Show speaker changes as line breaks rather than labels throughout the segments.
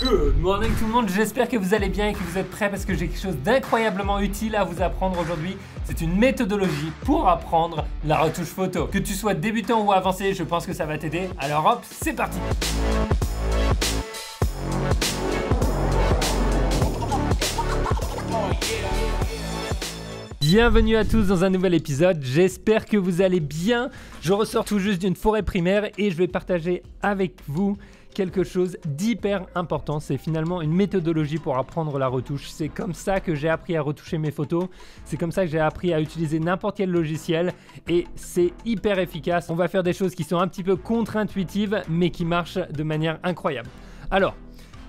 Good morning tout le monde, j'espère que vous allez bien et que vous êtes prêts parce que j'ai quelque chose d'incroyablement utile à vous apprendre aujourd'hui. C'est une méthodologie pour apprendre la retouche photo. Que tu sois débutant ou avancé, je pense que ça va t'aider. Alors hop, c'est parti! Bienvenue à tous dans un nouvel épisode, j'espère que vous allez bien. Je ressors tout juste d'une forêt primaire et je vais partager avec vous quelque chose d'hyper important. C'est finalement une méthodologie pour apprendre la retouche. C'est comme ça que j'ai appris à retoucher mes photos. C'est comme ça que j'ai appris à utiliser n'importe quel logiciel et c'est hyper efficace. On va faire des choses qui sont un petit peu contre-intuitives mais qui marchent de manière incroyable. Alors,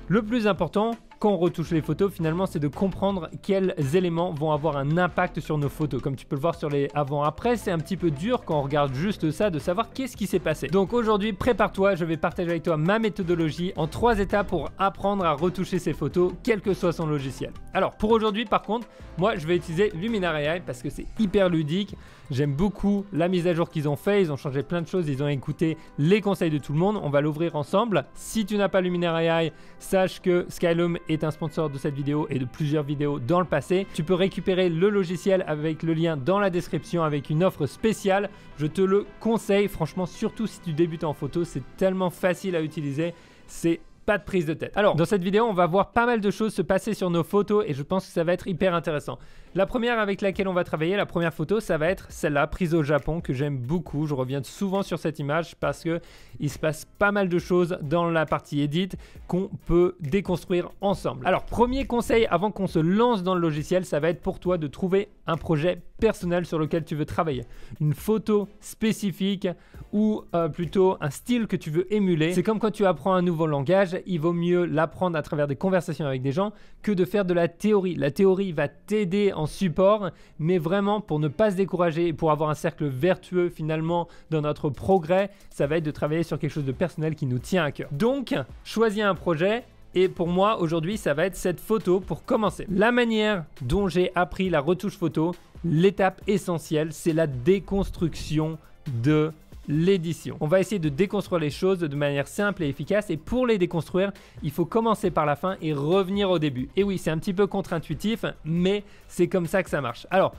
le plus important quand on retouche les photos, finalement, c'est de comprendre quels éléments vont avoir un impact sur nos photos. Comme tu peux le voir sur les avant-après, c'est un petit peu dur quand on regarde juste ça de savoir qu'est-ce qui s'est passé. Donc aujourd'hui, prépare-toi, je vais partager avec toi ma méthodologie en 3 étapes pour apprendre à retoucher ses photos, quel que soit son logiciel. Alors pour aujourd'hui, par contre, moi je vais utiliser Luminary AI parce que c'est hyper ludique. J'aime beaucoup la mise à jour qu'ils ont fait, ils ont changé plein de choses, ils ont écouté les conseils de tout le monde. On va l'ouvrir ensemble. Si tu n'as pas Luminary AI, sache que Skylum est un sponsor de cette vidéo et de plusieurs vidéos dans le passé. Tu peux récupérer le logiciel avec le lien dans la description avec une offre spéciale. Je te le conseille, franchement, surtout si tu débutes en photo, c'est tellement facile à utiliser, c'est pas de prise de tête. Alors, dans cette vidéo, on va voir pas mal de choses se passer sur nos photos et je pense que ça va être hyper intéressant. La première avec laquelle on va travailler, la première photo, ça va être celle-là, prise au Japon, que j'aime beaucoup. Je reviens souvent sur cette image parce que il se passe pas mal de choses dans la partie edit qu'on peut déconstruire ensemble. Alors, premier conseil avant qu'on se lance dans le logiciel, ça va être pour toi de trouver un projet personnel sur lequel tu veux travailler. Une photo spécifique ou plutôt un style que tu veux émuler. C'est comme quand tu apprends un nouveau langage, il vaut mieux l'apprendre à travers des conversations avec des gens que de faire de la théorie. La théorie va t'aider en support, mais vraiment pour ne pas se décourager et pour avoir un cercle vertueux finalement dans notre progrès, ça va être de travailler sur quelque chose de personnel qui nous tient à cœur. Donc, choisis un projet. Et pour moi, aujourd'hui, ça va être cette photo pour commencer. La manière dont j'ai appris la retouche photo, l'étape essentielle, c'est la déconstruction de l'édition. On va essayer de déconstruire les choses de manière simple et efficace. Et pour les déconstruire, il faut commencer par la fin et revenir au début. Et oui, c'est un petit peu contre-intuitif, mais c'est comme ça que ça marche. Alors,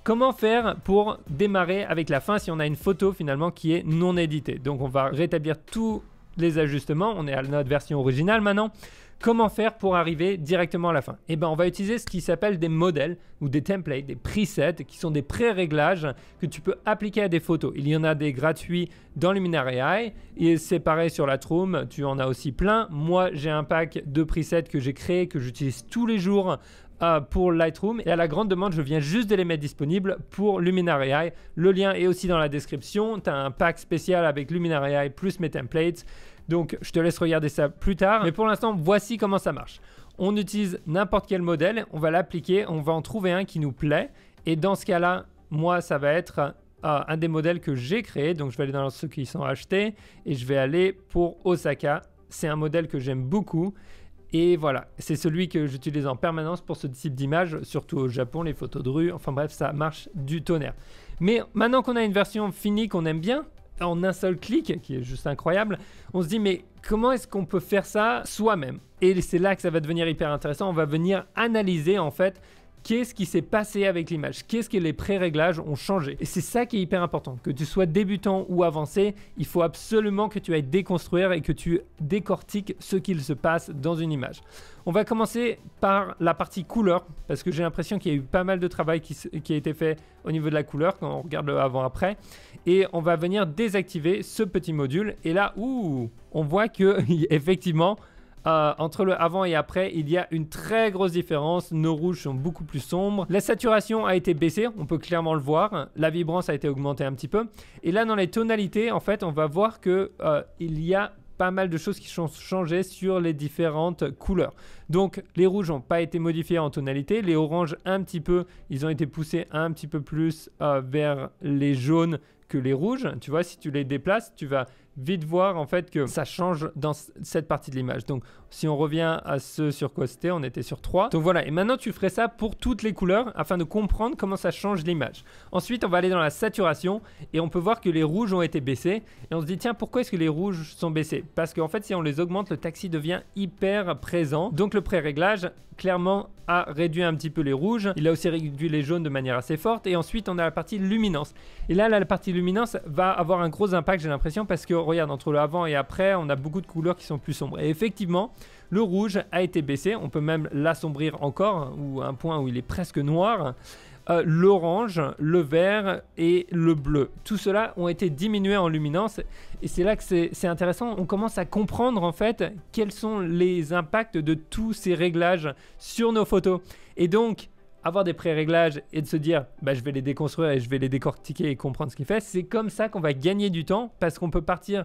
comment faire pour démarrer avec la fin si on a une photo finalement qui est non éditée? Donc, on va rétablir tous les ajustements. On est à notre version originale maintenant. Comment faire pour arriver directement à la fin? Eh bien, on va utiliser ce qui s'appelle des modèles ou des templates, des presets qui sont des pré-réglages que tu peux appliquer à des photos. Il y en a des gratuits dans Luminary AI et c'est pareil sur Lightroom, tu en as aussi plein. Moi, j'ai un pack de presets que j'ai créé, que j'utilise tous les jours pour Lightroom et à la grande demande, je viens juste de les mettre disponibles pour Luminary AI. Le lien est aussi dans la description. Tu as un pack spécial avec Luminary AI plus mes templates. Donc, je te laisse regarder ça plus tard. Mais pour l'instant, voici comment ça marche. On utilise n'importe quel modèle, on va l'appliquer, on va en trouver un qui nous plaît. Et dans ce cas-là, moi, ça va être un des modèles que j'ai créé. Donc, je vais aller dans ceux qui sont achetés et je vais aller pour Osaka. C'est un modèle que j'aime beaucoup. Et voilà, c'est celui que j'utilise en permanence pour ce type d'image, surtout au Japon, les photos de rue. Enfin bref, ça marche du tonnerre. Mais maintenant qu'on a une version finie qu'on aime bien, en un seul clic, qui est juste incroyable, on se dit mais comment est-ce qu'on peut faire ça soi-même? Et c'est là que ça va devenir hyper intéressant. On va venir analyser en fait qu'est-ce qui s'est passé avec l'image, qu'est-ce que les pré-réglages ont changé. Et c'est ça qui est hyper important. Que tu sois débutant ou avancé, il faut absolument que tu ailles déconstruire et que tu décortiques ce qu'il se passe dans une image. On va commencer par la partie couleur, parce que j'ai l'impression qu'il y a eu pas mal de travail qui a été fait au niveau de la couleur, quand on regarde le avant-après. Et on va venir désactiver ce petit module. Et là, on voit que effectivement, entre le avant et après, il y a une très grosse différence. Nos rouges sont beaucoup plus sombres. La saturation a été baissée, on peut clairement le voir. La vibrance a été augmentée un petit peu. Et là, dans les tonalités, en fait, on va voir que il y a pas mal de choses qui sont changées sur les différentes couleurs. Donc, les rouges n'ont pas été modifiés en tonalité. Les oranges, un petit peu, ils ont été poussés un petit peu plus vers les jaunes que les rouges. Tu vois, si tu les déplaces, tu vas vite voir en fait que ça change dans cette partie de l'image. Donc si on revient à ce sur quoi c'était, on était sur 3. Donc voilà, et maintenant tu ferais ça pour toutes les couleurs afin de comprendre comment ça change l'image. Ensuite, on va aller dans la saturation et on peut voir que les rouges ont été baissés. Et on se dit, tiens, pourquoi est-ce que les rouges sont baissés? Parce qu'en fait, si on les augmente, le taxi devient hyper présent. Donc le pré-réglage, clairement, a réduit un petit peu les rouges. Il a aussi réduit les jaunes de manière assez forte. Et ensuite, on a la partie luminance. Et là, la partie luminance va avoir un gros impact, j'ai l'impression, parce que regarde, entre le avant et après, on a beaucoup de couleurs qui sont plus sombres. Et effectivement, le rouge a été baissé. On peut même l'assombrir encore, ou à un point où il est presque noir. L'orange, le vert et le bleu. Tout cela ont été diminués en luminance et c'est là que c'est intéressant. On commence à comprendre en fait quels sont les impacts de tous ces réglages sur nos photos. Et donc, avoir des pré-réglages et de se dire bah, je vais les déconstruire et je vais les décortiquer et comprendre ce qu'il fait, c'est comme ça qu'on va gagner du temps parce qu'on peut partir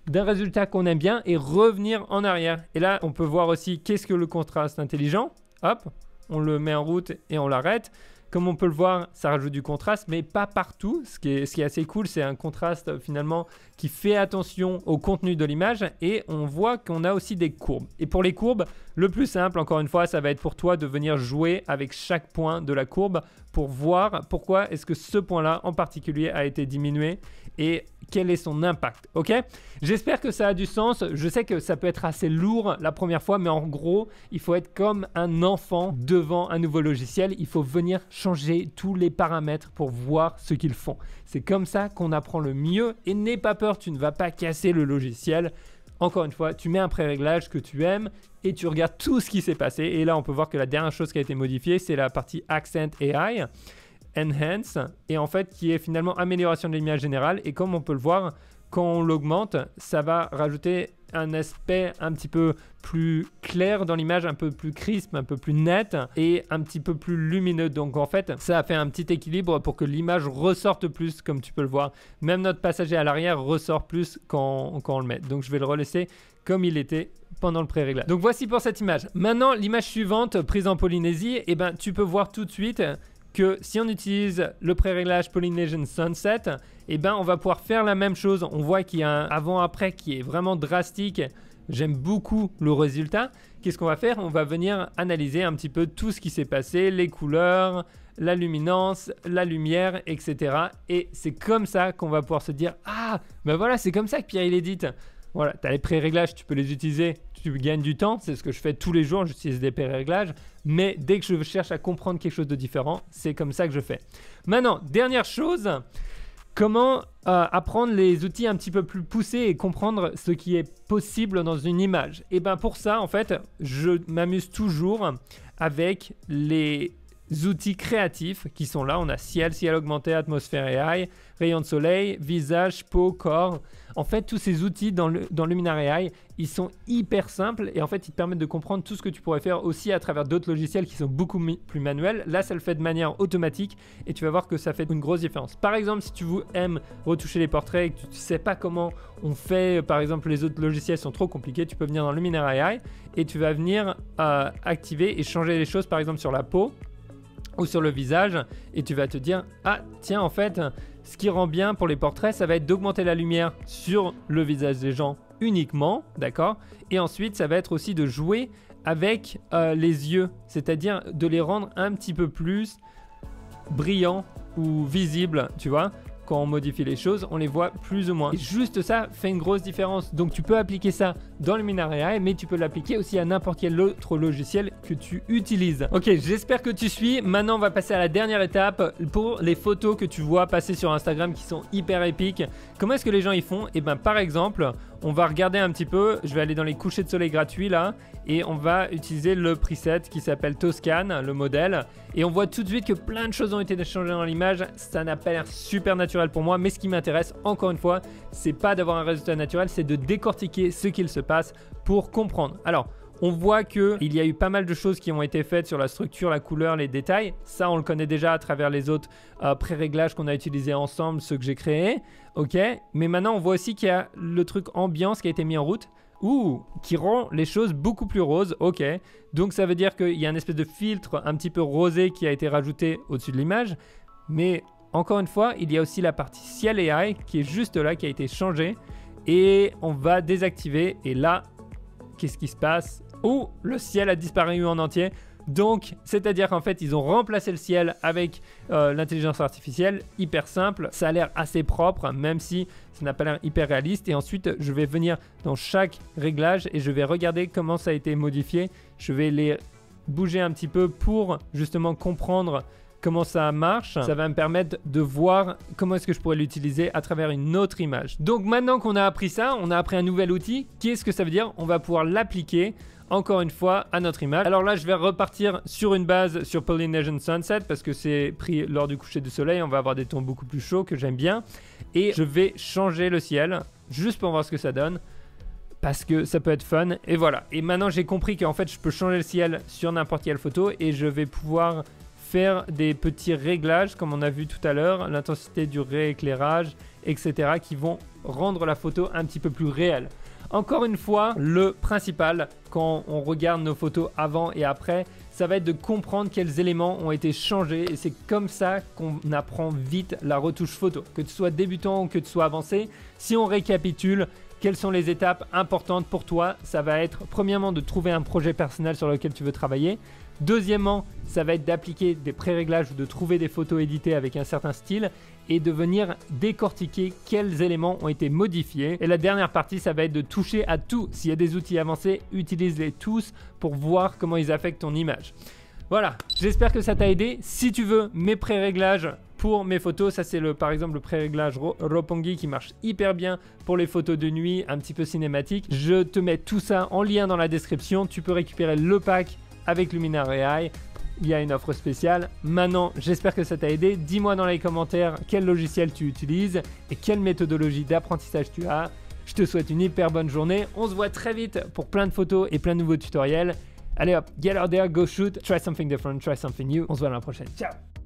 d'un résultat qu'on aime bien et revenir en arrière. Et là, on peut voir aussi qu'est-ce que le contraste intelligent. Hop, on le met en route et on l'arrête. Comme on peut le voir, ça rajoute du contraste, mais pas partout. Ce qui est assez cool, c'est un contraste finalement qui fait attention au contenu de l'image et on voit qu'on a aussi des courbes. Et pour les courbes, le plus simple, encore une fois, ça va être pour toi de venir jouer avec chaque point de la courbe pour voir pourquoi est-ce que ce point-là en particulier a été diminué et quel est son impact, ok? J'espère que ça a du sens. Je sais que ça peut être assez lourd la première fois, mais en gros, il faut être comme un enfant devant un nouveau logiciel. Il faut venir changer tous les paramètres pour voir ce qu'ils font. C'est comme ça qu'on apprend le mieux et n'aie pas peur, tu ne vas pas casser le logiciel. Encore une fois, tu mets un pré-réglage que tu aimes et tu regardes tout ce qui s'est passé. Et là, on peut voir que la dernière chose qui a été modifiée, c'est la partie Accent AI. Enhance et en fait qui est finalement amélioration de l'image générale et comme on peut le voir quand on l'augmente ça va rajouter un aspect un petit peu plus clair dans l'image, un peu plus crisp, un peu plus net et un petit peu plus lumineux. Donc en fait ça a fait un petit équilibre pour que l'image ressorte plus comme tu peux le voir. Même notre passager à l'arrière ressort plus quand on le met. Donc je vais le relaisser comme il était pendant le pré-réglage. Donc voici pour cette image. Maintenant l'image suivante prise en Polynésie, et ben tu peux voir tout de suite que si on utilise le pré-réglage Polynesian Sunset, eh ben on va pouvoir faire la même chose. On voit qu'il y a un avant-après qui est vraiment drastique. J'aime beaucoup le résultat. Qu'est-ce qu'on va faire? On va venir analyser un petit peu tout ce qui s'est passé, les couleurs, la luminance, la lumière, etc. Et c'est comme ça qu'on va pouvoir se dire « Ah, ben voilà, c'est comme ça que Pierre il édite ». Voilà, tu as les pré-réglages, tu peux les utiliser, tu gagnes du temps, c'est ce que je fais tous les jours, j'utilise des pré-réglages, mais dès que je cherche à comprendre quelque chose de différent, c'est comme ça que je fais. Maintenant, dernière chose, comment apprendre les outils un petit peu plus poussés et comprendre ce qui est possible dans une image? Et bien pour ça, en fait, je m'amuse toujours avec les outils créatifs qui sont là. On a ciel augmenté, atmosphère AI, rayon de soleil, visage, peau, corps. En fait, tous ces outils dans Luminar AI, ils sont hyper simples et en fait, ils te permettent de comprendre tout ce que tu pourrais faire aussi à travers d'autres logiciels qui sont beaucoup plus manuels. Là, ça le fait de manière automatique et tu vas voir que ça fait une grosse différence. Par exemple, si tu aimes retoucher les portraits et que tu ne sais pas comment on fait, par exemple, les autres logiciels sont trop compliqués, tu peux venir dans Luminar AI et tu vas venir activer et changer les choses, par exemple, sur la peau ou sur le visage et tu vas te dire ah tiens en fait ce qui rend bien pour les portraits ça va être d'augmenter la lumière sur le visage des gens uniquement, d'accord, et ensuite ça va être aussi de jouer avec les yeux, c'est-à-dire de les rendre un petit peu plus brillants ou visibles, tu vois. Quand on modifie les choses, on les voit plus ou moins. Et juste ça fait une grosse différence. Donc tu peux appliquer ça dans Luminar AI, mais tu peux l'appliquer aussi à n'importe quel autre logiciel que tu utilises. Ok, j'espère que tu suis. Maintenant, on va passer à la dernière étape pour les photos que tu vois passer sur Instagram qui sont hyper épiques. Comment est-ce que les gens y font? Et ben par exemple, on va regarder un petit peu. Je vais aller dans les couchers de soleil gratuits là et on va utiliser le preset qui s'appelle Toscane, le modèle. Et on voit tout de suite que plein de choses ont été changées dans l'image. Ça n'a pas l'air super naturel pour moi, mais ce qui m'intéresse, encore une fois, c'est pas d'avoir un résultat naturel, c'est de décortiquer ce qu'il se passe pour comprendre. Alors, on voit qu'il y a eu pas mal de choses qui ont été faites sur la structure, la couleur, les détails. Ça, on le connaît déjà à travers les autres pré-réglages qu'on a utilisés ensemble, ceux que j'ai créés. Ok, mais maintenant, on voit aussi qu'il y a le truc ambiance qui a été mis en route. Qui rend les choses beaucoup plus roses, ok. Donc ça veut dire qu'il y a une espèce de filtre un petit peu rosé qui a été rajouté au-dessus de l'image. Mais encore une fois, il y a aussi la partie ciel AI qui est juste là, qui a été changée. et on va désactiver. Et là, qu'est-ce qui se passe? Oh, le ciel a disparu en entier. Donc, c'est-à-dire qu'en fait, ils ont remplacé le ciel avec l'intelligence artificielle, hyper simple. Ça a l'air assez propre, même si ça n'a pas l'air hyper réaliste. Et ensuite, je vais venir dans chaque réglage et je vais regarder comment ça a été modifié. Je vais les bouger un petit peu pour justement comprendre comment ça marche. Ça va me permettre de voir comment est-ce que je pourrais l'utiliser à travers une autre image. Donc maintenant qu'on a appris ça, on a appris un nouvel outil. Qu'est-ce que ça veut dire? On va pouvoir l'appliquer encore une fois à notre image. Alors là, je vais repartir sur une base sur Polynesian Sunset parce que c'est pris lors du coucher du soleil. On va avoir des tons beaucoup plus chauds que j'aime bien. Et je vais changer le ciel juste pour voir ce que ça donne parce que ça peut être fun. Et voilà. Et maintenant, j'ai compris qu'en fait, je peux changer le ciel sur n'importe quelle photo et je vais pouvoir faire des petits réglages comme on a vu tout à l'heure, l'intensité du rééclairage, etc. qui vont rendre la photo un petit peu plus réelle. Encore une fois, le principal quand on regarde nos photos avant et après, ça va être de comprendre quels éléments ont été changés et c'est comme ça qu'on apprend vite la retouche photo. Que tu sois débutant ou que tu sois avancé, si on récapitule, quelles sont les étapes importantes pour toi? Ça va être premièrement de trouver un projet personnel sur lequel tu veux travailler. Deuxièmement, ça va être d'appliquer des pré-réglages ou de trouver des photos éditées avec un certain style et de venir décortiquer quels éléments ont été modifiés. Et la dernière partie, ça va être de toucher à tout. S'il y a des outils avancés, utilise-les tous pour voir comment ils affectent ton image. Voilà, j'espère que ça t'a aidé. Si tu veux mes pré-réglages pour mes photos, ça c'est par exemple le pré-réglage Roppongi qui marche hyper bien pour les photos de nuit, un petit peu cinématique. Je te mets tout ça en lien dans la description. Tu peux récupérer le pack avec Luminar AI, il y a une offre spéciale. Maintenant, j'espère que ça t'a aidé. Dis-moi dans les commentaires quel logiciel tu utilises et quelle méthodologie d'apprentissage tu as. Je te souhaite une hyper bonne journée. On se voit très vite pour plein de photos et plein de nouveaux tutoriels. Allez hop, get out there, go shoot, try something different, try something new. On se voit à la prochaine. Ciao!